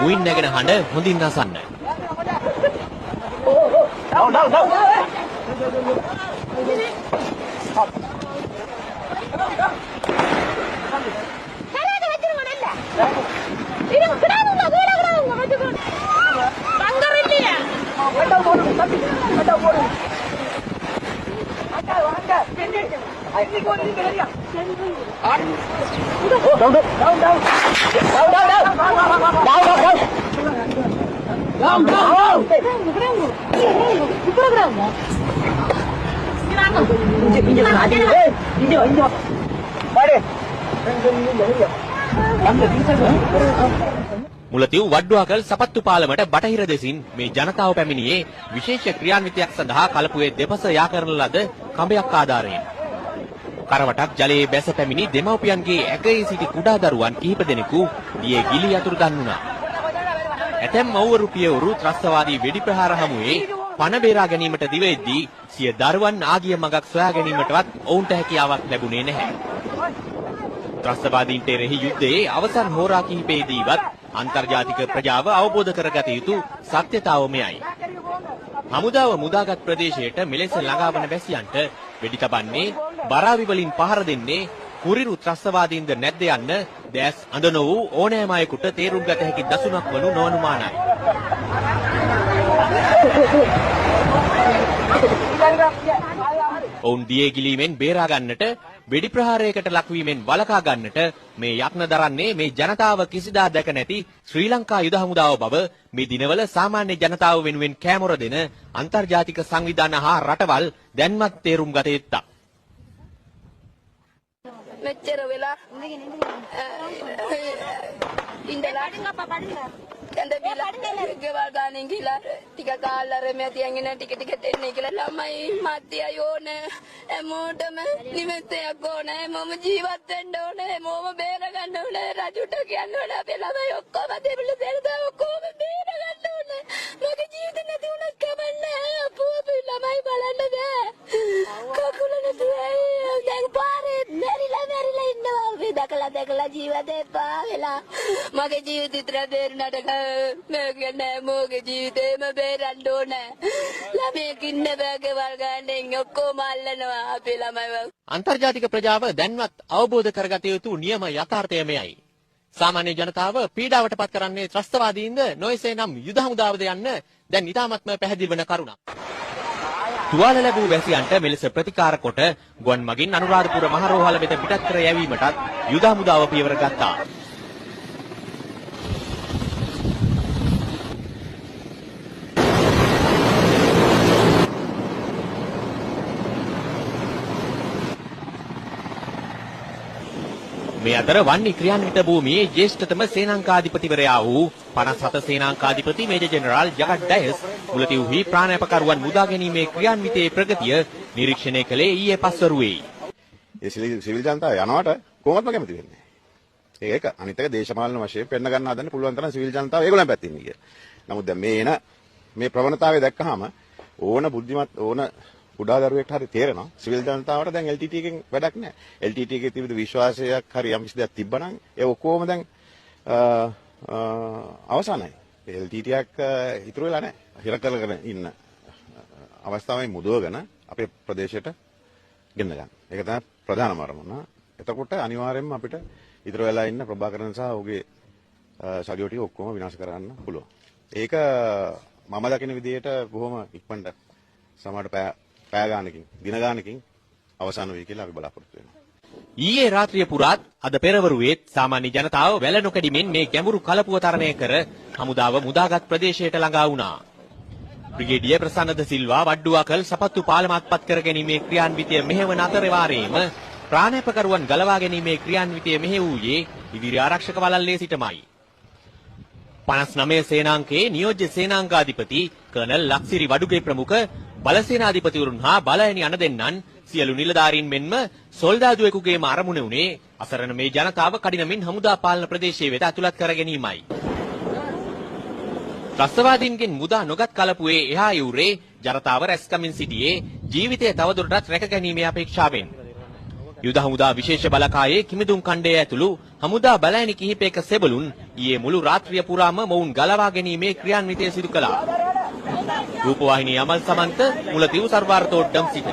මුයින් නැගෙන හඬ හොඳින් අසන්න. මුලතිව් වඩ්ඩුවකල් සපත්තු පාලමට බටහිර දෙසින් මේ ජනතාව පැමිණියේ විශේෂ ක්‍රියාන්විතයක් සඳහා කලපුවේ දෙපස යා කරන ලද කඹයක් ආධාරයෙන්. කරවටක් ජලයේ බැස පැමිණි දෙමව්පියන්ගේ ඇකේ සිටි කුඩා දරුවන් කිහිප දෙනෙකු දියේ ගිලී අතුරුදන් වුණා. ඇතැම් මව්වරු පියවරු ත්‍රස්තවාදී වෙඩි ප්‍රහාර හමුවේ පණ බේරා ගැනීමට දිවෙද්දී සිය දරුවන් ආගිය මඟක් සොයා ගැනීමටවත් ඔවුන්ට හැකියාවක් ලැබුණේ නැහැ. ත්‍රස්තවාදීන්ට එරෙහි යුද්ධයේ අවසන් හෝරා කිහිපයේදීවත් අන්තර්ජාතික ප්‍රජාව අවබෝධ කරගත යුතු සත්‍යතාව මෙයයි. හමුදාව මුදාගත් ප්‍රදේශයට මෙලෙස ළඟාවන වැසියන්ට වෙඩි තබන්නේ බරාවි වලින් පහර දෙන්නේ කුරිරු ත්‍රස්තවාදීන්ද නැද්ද යන්න දැස් අඳ නො වූ ඕනෑම අයෙකුට තේරුම් ගත හැකි දසුනක් වනු නොඅනුමානයි. ඔවුන් දියේ ගිලීමෙන් බේරා ගන්නට වෙඩි ප්‍රහාරයකට ලක්වීමෙන් වළකා ගන්නට මේ යත්න දරන්නේ මේ ජනතාව කිසිදා දැක නැති ශ්‍රී ලංකා යුද හමුදාව බව මේ දිනවල සාමාන්‍ය ජනතාව වෙනුවෙන් කෑමොර දෙන අන්තර්ජාතික සංවිධාන හා රටවල් දැන්වත් තේරුම් ගත යුත්තක්. මෙච්චර වෙලා ඉඳලා කන්ද බිලා ගෙවල් ගානෙන් ගිහලා ටික කාලර මේ තියගෙන ටික ටික දෙන්නේ කියලා ළමයි මැදියා යෝන හැමෝටම නිවෙස්යක් ඕනේ මම ජීවත් වෙන්න ඕනේ මම බේර ගන්න ඕනේ රජුට කියන්න ඕනේ අපේ ළමයි ඔක්කොම දෙවිල දෙරදා ඔක්කොම බේර ගන්න ඕනේ මගේ ජීවිතේ නැති වුණත් කමන්නේ අපෝ අපේ ළමයි බලන්න බෑ කකුල නැතුවයි දැන් පාරේ මෙරිලා ඉන්නවා මේ දැකලා ජීවිතේ පා වෙලා මගේ ජීවිතේට බේරුණාට මගේ මොගේ ජීවිතේම බේරන්න ඕනේ ළමයෙක් ඉන්න බෑගේ වල් ගන්න ඔක්කොම අල්ලනවා අපේ ළමයි. අන්තර්ජාතික ප්‍රජාව දැන්වත් අවබෝධ කරගත යුතු නියම යථාර්ථය මෙයයි. සාමාන්‍ය ජනතාව පීඩාවට පත් කරන්නේ ත්‍රස්තවාදීන්ද නොයසේ නම් යුද හමුදාවද යන්න දැන් ඉතාමත්ම පැහැදිලි වන කරුණක්. තුවාල ලැබූ වැසියන්ට මෙලෙස ප්‍රතිකාර කොට ගුවන් මගින් අනුරාධපුර මහ රෝහල වෙත පිටත් කර යැවීමටත් යුද හමුදාව පියවර ගත්තා. මේ අතර වන්නි ක්‍රියාන්විත භූමියේ ජ්‍යෙෂ්ඨතම සේනාංකාධිපතිවරයා වූ 57 සේනාංකාධිපති මේජර් ජෙනරාල් ජගත් ඩයස් මුලතිව්හි ප්‍රාණාපකරුවන් මුදා ගැනීමේ ක්‍රියාන්විතයේ ප්‍රගතිය නිරීක්ෂණය කළේ ඊයේ පස්වරුවේ. ඒ සිවිල් ජනතාව යනවට කොහොමත්ම කැමති වෙන්නේ. ඒක අනිත් එක දේශපාලන වශයෙන් පෙන්න ගන්න හදන්න පුළුවන් තරම් සිවිල් ජනතාව ඒගොල්ලන් පැත්තෙන් ඉන්නේ. නමුත් දැන් මේ ප්‍රවණතාවය දැක්කහම ඕන බුද්ධිමත් ඕන කුඩා දරුවෙක්ට හරි තේරෙනවා සිවිල් ජනතාවට දැන් LTT එකෙන් වැඩක් නැහැ. LTT එකේ තිබෙන විශ්වාසයක් හරි යම් කිසි දෙයක් තිබ්බනම් ඒ ඔක්කොම දැන් අවසానයි. LTT එකක් ඉතුරු වෙලා නැහැ. හිර කරගෙන ඉන්න අවස්ථාවේ මුදවගෙන අපේ ප්‍රදේශයට ගෙන්න ගන්න. ඒක තමයි ප්‍රධානම අරමුණ. එතකොට අනිවාර්යයෙන්ම අපිට ඉතුරු වෙලා ඉන්න ප්‍රභාකරන් සහ ඔහුගේ සඩියෝ ටික ඔක්කොම විනාශ කරන්න පුළුවන්. ඒක මම දකින විදිහට බොහොම ඉක්මනට සමහරට පෑ ගානකින් දින ගානකින් අවසන් වෙයි කියලා අපි බලාපොරොත්තු වෙනවා. ඊයේ රාත්‍රිය පුරාත් අද පෙරවරුවේත් සාමාන්‍ය ජනතාව වැල නොකඩිමින් මේ ගැඹුරු කලපුව තරණය කර හමුදාව මුදාගත් ප්‍රදේශයට ළඟා වුණා. බ්‍රිගේඩියර් ප්‍රසන්නද සිල්වා වඩ්ඩුවකල් සපත්තු පාලම අත්පත් කර ගැනීමේ ක්‍රියාන්විතය මෙහෙවන අතර වාරයේම ප්‍රාණාපකරුවන් ගලවා ගැනීමේ ක්‍රියාන්විතය මෙහෙවූයේ ඉදිරි ආරක්ෂක වළල්ලේ සිටමයි. 59 සේනාංකයේ නියෝජ්‍ය සේනාංකාධිපති කර්නල් ලක්සිරි වඩුගේ ප්‍රමුඛ බලසේනාධිපතිවරුන් හා බලඇණි අණ දෙන්නන් සියලු නිලධාරීන් මෙන්ම සොල්දාදුවෙකුගේම අරමුණ වුණේ අසරණ මේ ජනතාව කඩිනමින් හමුදා පාලන ප්‍රදේශයේ වෙත ඇතුළත් කර ගැනීමයි. ත්‍රස්තවාදීන්ගෙන් මුදා නොගත් කලපුවේ එහා යුරේ ජනතාව රැස්කමින් සිටියේ ජීවිතය තවදුරටත් රැක ගැනීමේ අපේක්ෂාවෙන්. යුද හමුදා විශේෂ බලකායේ කිමිදුම් කණ්ඩය ඇතුළු හමුදා බලෑනි කිහිපයක සෙබළුන් ඊයේ මුළු රාත්‍රිය පුරාම මොවුන් ගලවා ගැනීමේ ක්‍රියාන්විතය සිදු කළා. රූපවාහිනී අමල් සමන්ත මුලතිව් සර්වාර්ථෝඩ්ඩම් සිට